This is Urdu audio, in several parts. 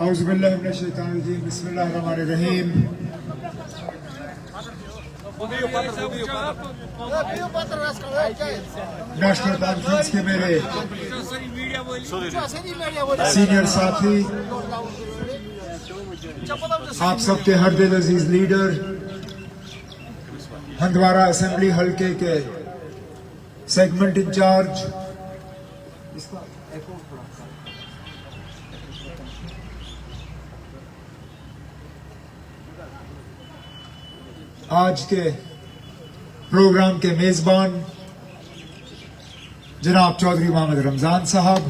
اعوذ باللہ من الشیطان الرجیم بسم اللہ الرحمن الرحیم. نیشنل کانفرنس کے میرے سینئر ساتھی، آپ سب کے ہر دل عزیز لیڈر، ہندوارہ اسمبلی حلقے کے سیگمنٹ انچارج، آج کے پروگرام کے میزبان جناب چودھری محمد رمضان صاحب،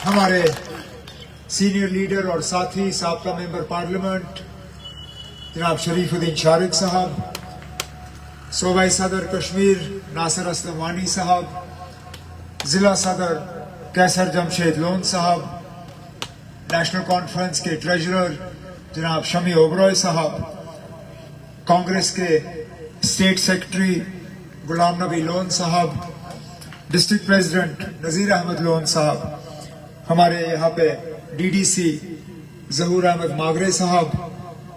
ہمارے سینئر لیڈر اور ساتھی سابقہ ممبر پارلیمنٹ جناب شریف الدین شارق صاحب، صوبائی صدر کشمیر ناصر اسلم وانی صاحب، ضلع صدر کیسر جمشید لون صاحب، نیشنل کانفرنس کے ٹریجرر جناب شمی اوبرائے صاحب، کانگریس کے اسٹیٹ سیکرٹری غلام نبی لون صاحب، ڈسٹرکٹ پریزیڈنٹ نذیر احمد لون صاحب، ہمارے یہاں پہ ڈی ڈی سی ظہور احمد ماگرے صاحب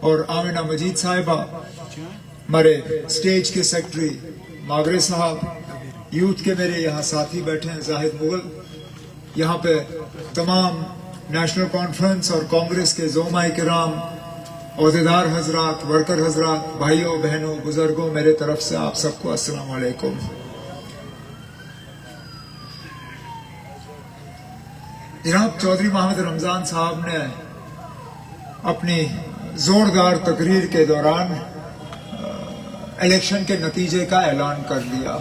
اور آمنہ مجید صاحبہ، ہمارے اسٹیج کے سیکرٹری ماگرے صاحب، یوتھ کے میرے یہاں ساتھی بیٹھے ہیں زاہد مغل، یہاں پہ تمام نیشنل کانفرنس اور کانگریس کے زعماء کرام، عہدیدار حضرات، ورکر حضرات، بھائیوں بہنوں، بزرگوں، میرے طرف سے آپ سب کو السلام علیکم. جناب چودھری محمد رمضان صاحب نے اپنی زوردار تقریر کے دوران الیکشن کے نتیجے کا اعلان کر دیا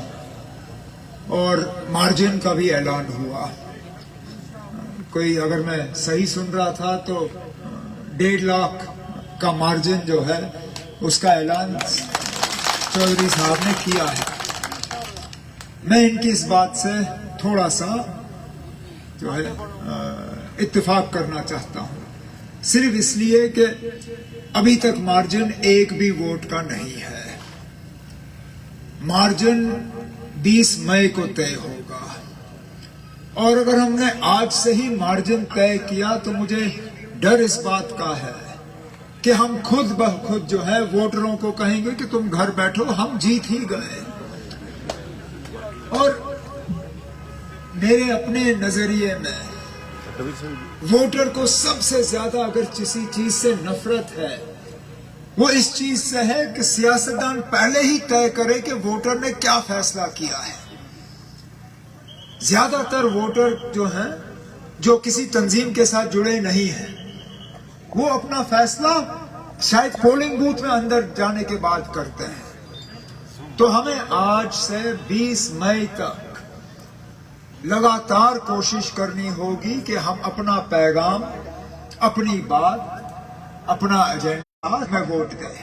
اور مارجن کا بھی اعلان ہوا. کوئی اگر میں صحیح سن رہا تھا تو 1.5 لاکھ کا مارجن جو ہے اس کا اعلان چودھری صاحب نے کیا ہے. میں ان کی اس بات سے تھوڑا سا جو ہے اتفاق کرنا چاہتا ہوں، صرف اس لیے کہ ابھی تک مارجن ایک بھی ووٹ کا نہیں ہے. مارجن 20 مئی کو طے ہوگا، اور اگر ہم نے آج سے ہی مارجن طے کیا تو مجھے ڈر اس بات کا ہے کہ ہم خود بخود جو ہے ووٹروں کو کہیں گے کہ تم گھر بیٹھو، ہم جیت ہی گئے. اور میرے اپنے نظریے میں ووٹر کو سب سے زیادہ اگر کسی چیز سے نفرت ہے وہ اس چیز سے ہے کہ سیاستدان پہلے ہی طے کرے کہ ووٹر نے کیا فیصلہ کیا ہے. زیادہ تر ووٹر جو ہیں جو کسی تنظیم کے ساتھ جڑے نہیں ہیں، وہ اپنا فیصلہ شاید پولنگ بوتھ میں اندر جانے کے بعد کرتے ہیں. تو ہمیں آج سے 20 مئی تک لگاتار کوشش کرنی ہوگی کہ ہم اپنا پیغام، اپنی بات، اپنا ایجنڈا میں ووٹ دیں.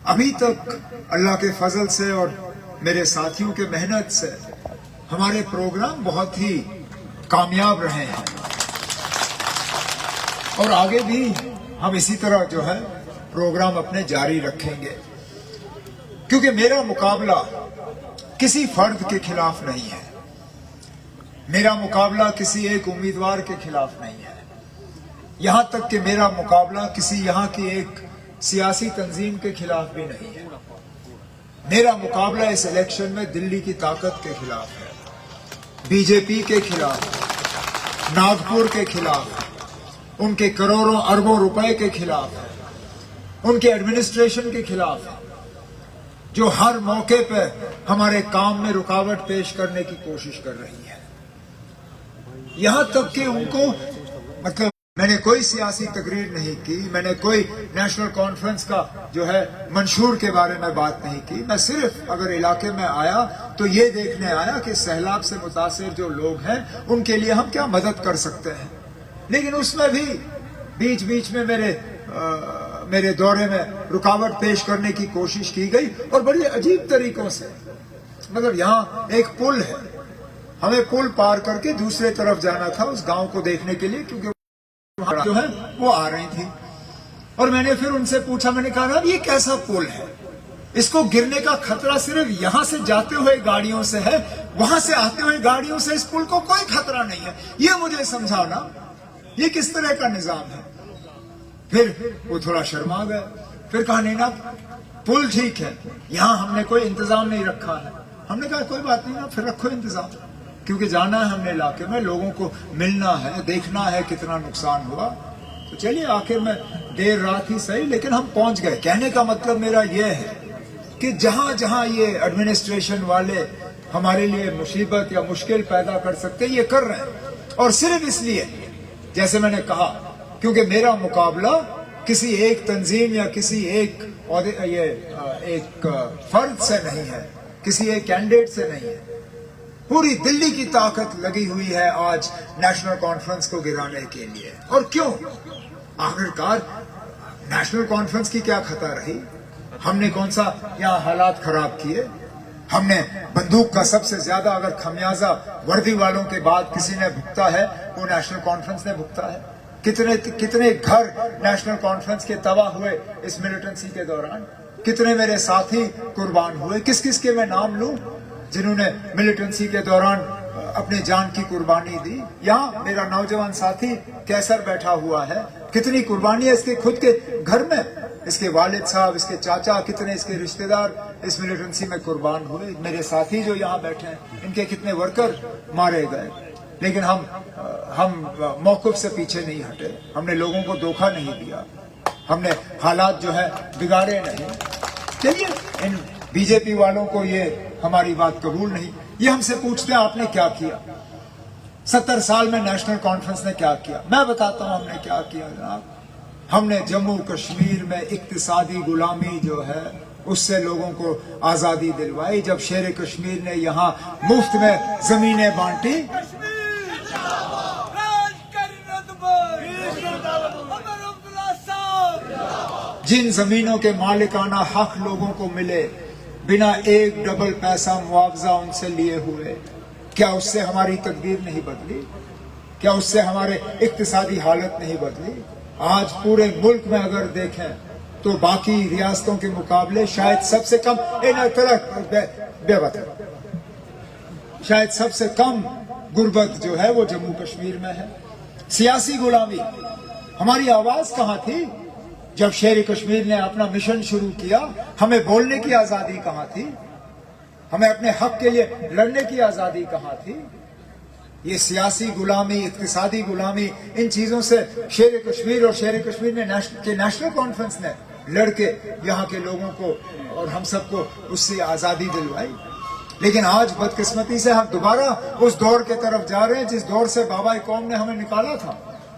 ابھی تک اللہ کے فضل سے اور میرے ساتھیوں کے محنت سے ہمارے پروگرام بہت ہی کامیاب رہے ہیں، اور آگے بھی ہم اسی طرح جو ہے پروگرام اپنے جاری رکھیں گے، کیونکہ میرا مقابلہ کسی فرد کے خلاف نہیں ہے، میرا مقابلہ کسی ایک امیدوار کے خلاف نہیں ہے، یہاں تک کہ میرا مقابلہ کسی یہاں کی ایک سیاسی تنظیم کے خلاف بھی نہیں ہے. میرا مقابلہ اس الیکشن میں دلی کی طاقت کے خلاف ہے، بی جے پی کے خلاف، ناگپور کے خلاف، ان کے کروڑوں اربوں روپے کے خلاف ہے، ان کے ایڈمنسٹریشن کے خلاف ہے جو ہر موقع پہ ہمارے کام میں رکاوٹ پیش کرنے کی کوشش کر رہی ہے. یہاں تک کہ ان کو مطلب میں نے کوئی سیاسی تقریر نہیں کی، میں نے کوئی نیشنل کانفرنس کا جو ہے منشور کے بارے میں بات نہیں کی. میں صرف اگر علاقے میں آیا تو یہ دیکھنے آیا کہ سیلاب سے متاثر جو لوگ ہیں ان کے لیے ہم کیا مدد کر سکتے ہیں. لیکن اس میں بھی بیچ بیچ میں میرے دورے میں رکاوٹ پیش کرنے کی کوشش کی گئی، اور بڑی عجیب طریقوں سے. مطلب یہاں ایک پل ہے، ہمیں پل پار کر کے دوسرے طرف جانا تھا اس گاؤں کو دیکھنے کے لیے، کیونکہ جو ہے وہ آ رہی تھی. اور میں نے پھر ان سے پوچھا، میں نے کہا نا یہ کیسا پل ہے، اس کو گرنے کا خطرہ صرف یہاں سے جاتے ہوئے گاڑیوں سے ہے, وہاں سے آتے ہوئے گاڑیوں سے اس پل کو کوئی خطرہ نہیں ہے. یہ مجھے سمجھانا یہ کس طرح کا نظام ہے. پھر وہ تھوڑا شرما گئے, پھر کہا نہیں نا پل ٹھیک ہے, یہاں ہم نے کوئی انتظام نہیں رکھا ہے. ہم نے کہا کوئی بات نہیں نا, پھر رکھو انتظام, کیونکہ جانا ہے ہم نے علاقے میں, لوگوں کو ملنا ہے, دیکھنا ہے کتنا نقصان ہوا. تو چلیے آخر میں دیر رات ہی صحیح لیکن ہم پہنچ گئے. کہنے کا مطلب میرا یہ ہے کہ جہاں جہاں یہ ایڈمنسٹریشن والے ہمارے لیے مصیبت یا مشکل پیدا کر سکتے یہ کر رہے ہیں, اور صرف اس لیے جیسے میں نے کہا کیونکہ میرا مقابلہ کسی ایک تنظیم یا کسی ایک فرد سے نہیں ہے, کسی ایک کینڈیڈیٹ سے نہیں ہے. پوری دلی کی طاقت لگی ہوئی ہے آج نیشنل کانفرنس کو گرانے کے لیے. اور کیوں؟ آخرکار نیشنل کانفرنس کی کیا خطا رہی؟ ہم نے کون سا یہاں حالات خراب کیے؟ ہم نے بندوق کا سب سے زیادہ اگر خمیازہ وردی والوں کے بعد کسی نے بھگتا ہے وہ نیشنل کانفرنس نے بھگتا ہے. کتنے گھر نیشنل کانفرنس کے تباہ ہوئے اس ملیٹنسی کے دوران, کتنے میرے ساتھی قربان ہوئے. کس کس کے میں نام لوں جنہوں نے ملیٹنسی کے دوران اپنی جان کی قربانی دی. یہاں میرا نوجوان ساتھی کیسر بیٹھا ہوا ہے, کتنی قربانی ہے اس کے خود کے گھر میں, اس کے والد صاحب, اس کے چاچا, کتنے اس کے رشتہ دار اس ملیٹنسی میں قربان ہوئے. میرے ساتھی جو یہاں بیٹھے ہیں ان کے کتنے ورکر مارے گئے. لیکن ہم موقف سے پیچھے نہیں ہٹے, ہم نے لوگوں کو دھوکہ نہیں دیا, ہم نے حالات جو ہے بگاڑے نہیں. چلیے ان بی جے پی والوں کو یہ ہماری بات قبول نہیں. یہ ہم سے پوچھتے ہیں آپ نے کیا کیا 70 سال میں, نیشنل کانفرنس نے کیا کیا؟ میں بتاتا ہوں ہم نے کیا کیا جناب. ہم نے جموں کشمیر میں اقتصادی غلامی جو ہے اس سے لوگوں کو آزادی دلوائی. جب شیر کشمیر نے یہاں مفت میں زمینیں بانٹی, جن زمینوں کے مالکانہ حق لوگوں کو ملے بنا ایک ڈبل پیسہ معاوضہ ان سے لیے ہوئے, کیا اس سے ہماری تقدیر نہیں بدلی؟ کیا اس سے ہمارے اقتصادی حالت نہیں بدلی؟ آج پورے ملک میں اگر دیکھیں تو باقی ریاستوں کے مقابلے شاید سب سے کم شاید سب سے کم غربت جو ہے وہ جموں کشمیر میں ہے. سیاسی غلامی, ہماری آواز کہاں تھی جب شیر کشمیر نے اپنا مشن شروع کیا؟ ہمیں بولنے کی آزادی کہاں تھی؟ ہمیں اپنے حق کے لیے لڑنے کی آزادی کہاں تھی؟ یہ سیاسی غلامی, اقتصادی غلامی, ان چیزوں سے شیر کشمیر اور شیر کشمیر میں نیشنل کانفرنس نے لڑ کے یہاں کے لوگوں کو اور ہم سب کو اس سے آزادی دلوائی. لیکن آج بدقسمتی سے ہم دوبارہ اس دور کے طرف جا رہے ہیں جس دور سے بابا قوم نے ہمیں نکالا تھا.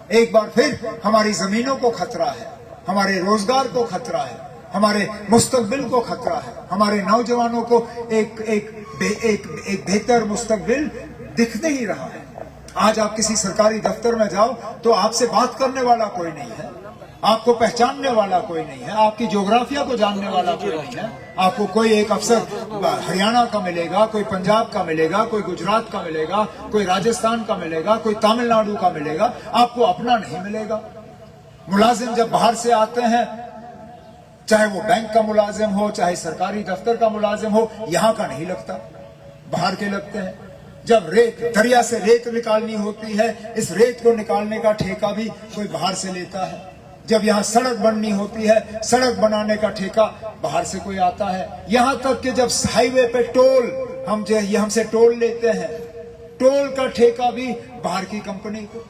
ایک بار پھر ہماری زمینوں کو خطرہ ہے, ہمارے روزگار کو خطرہ ہے, ہمارے مستقبل کو خطرہ ہے, ہمارے نوجوانوں کو ایک بہتر مستقبل دکھ نہیں رہا ہے. آج آپ کسی سرکاری دفتر میں جاؤ تو آپ سے بات کرنے والا کوئی نہیں ہے, آپ کو پہچاننے والا کوئی نہیں ہے, آپ کی جغرافیہ کو جاننے والا کوئی نہیں ہے. آپ کو کوئی ایک افسر ہریانہ کا ملے گا, کوئی پنجاب کا ملے گا, کوئی گجرات کا ملے گا, کوئی راجستھان کا ملے گا, کوئی تامل ناڈو کا ملے گا, آپ کو اپنا نہیں ملے گا. ملازم جب باہر سے آتے ہیں, چاہے وہ بینک کا ملازم ہو, چاہے سرکاری دفتر کا ملازم ہو, یہاں کا نہیں لگتا, باہر کے لگتے ہیں. جب دریا سے ریت نکالنی ہوتی ہے, اس ریت کو نکالنے کا ٹھیکہ بھی کوئی باہر سے لیتا ہے. جب یہاں سڑک بننی ہوتی ہے, سڑک بنانے کا ٹھیکہ باہر سے کوئی آتا ہے. یہاں تک کہ جب ہائی وے پہ ٹول ہم سے ٹول لیتے ہیں, ٹول کا ٹھیکہ بھی باہر کی کمپنی کو.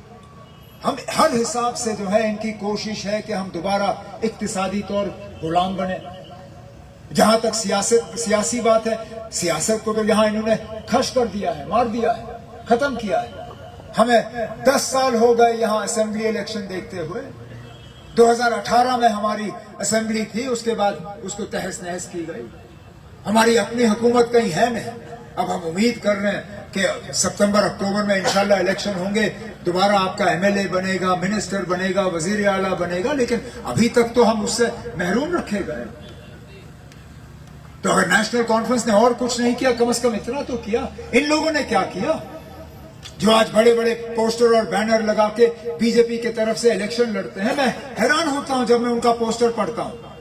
ہم ہر حساب سے جو ہے ان کی کوشش ہے کہ ہم دوبارہ اقتصادی طور غلام بنے. جہاں تک سیاسی بات ہے, سیاست کو تو یہاں انہوں نے کھش کر دیا ہے, مار دیا ہے, ختم کیا ہے. ہمیں 10 سال ہو گئے یہاں اسمبلی الیکشن دیکھتے ہوئے. 2018 میں ہماری اسمبلی تھی, اس کے بعد اس کو تہس نہس کی گئی. ہماری اپنی حکومت کہیں ہے نہیں. اب ہم امید کر رہے ہیں کہ ستمبر اکتوبر میں انشاءاللہ الیکشن ہوں گے, دوبارہ آپ کا ایم ایل اے بنے گا, منسٹر بنے گا, وزیر اعلیٰ بنے گا. لیکن ابھی تک تو ہم اس سے محروم رکھے گئے. تو اگر نیشنل کانفرنس نے اور کچھ نہیں کیا, کم از کم اتنا تو کیا. ان لوگوں نے کیا کیا جو آج بڑے بڑے پوسٹر اور بینر لگا کے بی جے پی کی طرف سے الیکشن لڑتے ہیں؟ میں حیران ہوتا ہوں جب میں ان کا پوسٹر پڑھتا ہوں.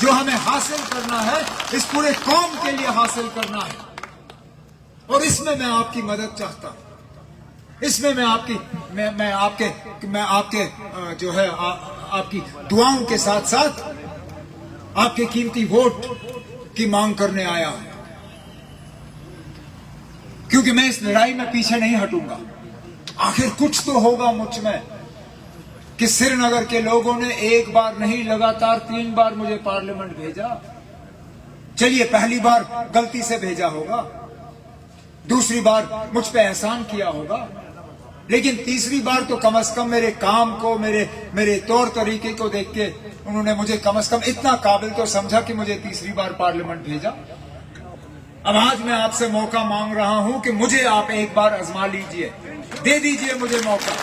جو ہمیں حاصل کرنا ہے اس پورے قوم کے لیے حاصل کرنا ہے، اور اس میں میں آپ کی مدد چاہتا ہوں، اس میں میں آپ کے جو ہے آپ کی دعاؤں کے ساتھ ساتھ آپ کے قیمتی ووٹ کی مانگ کرنے آیا ہوں، کیونکہ میں اس لڑائی میں پیچھے نہیں ہٹوں گا۔ آخر کچھ تو ہوگا مجھ میں کہ سری نگر کے لوگوں نے ایک بار نہیں لگاتار 3 بار مجھے پارلیمنٹ بھیجا۔ چلیے پہلی بار غلطی سے بھیجا ہوگا، دوسری بار مجھ پہ احسان کیا ہوگا، لیکن تیسری بار تو کم از کم میرے کام کو، میرے طور طریقے کو دیکھ کے انہوں نے مجھے کم از کم اتنا قابل تو سمجھا کہ مجھے تیسری بار پارلیمنٹ بھیجا۔ اب آج میں آپ سے موقع مانگ رہا ہوں کہ مجھے آپ ایک بار آزما لیجئے، دے دیجئے مجھے موقع۔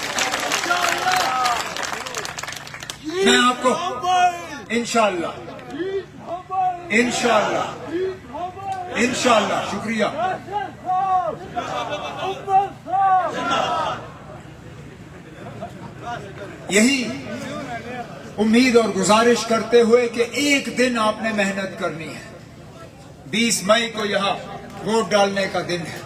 میں آپ کو انشاءاللہ شکریہ۔ یہی امید اور گزارش کرتے ہوئے کہ ایک دن آپ نے محنت کرنی ہے، 20 مئی کو یہاں ووٹ ڈالنے کا دن ہے،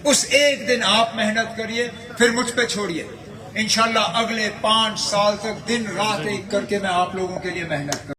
اس ایک دن آپ محنت کریے، پھر مجھ پہ چھوڑیے، انشاءاللہ اگلے 5 سال تک دن رات ایک کر کے میں آپ لوگوں کے لیے محنت کروں۔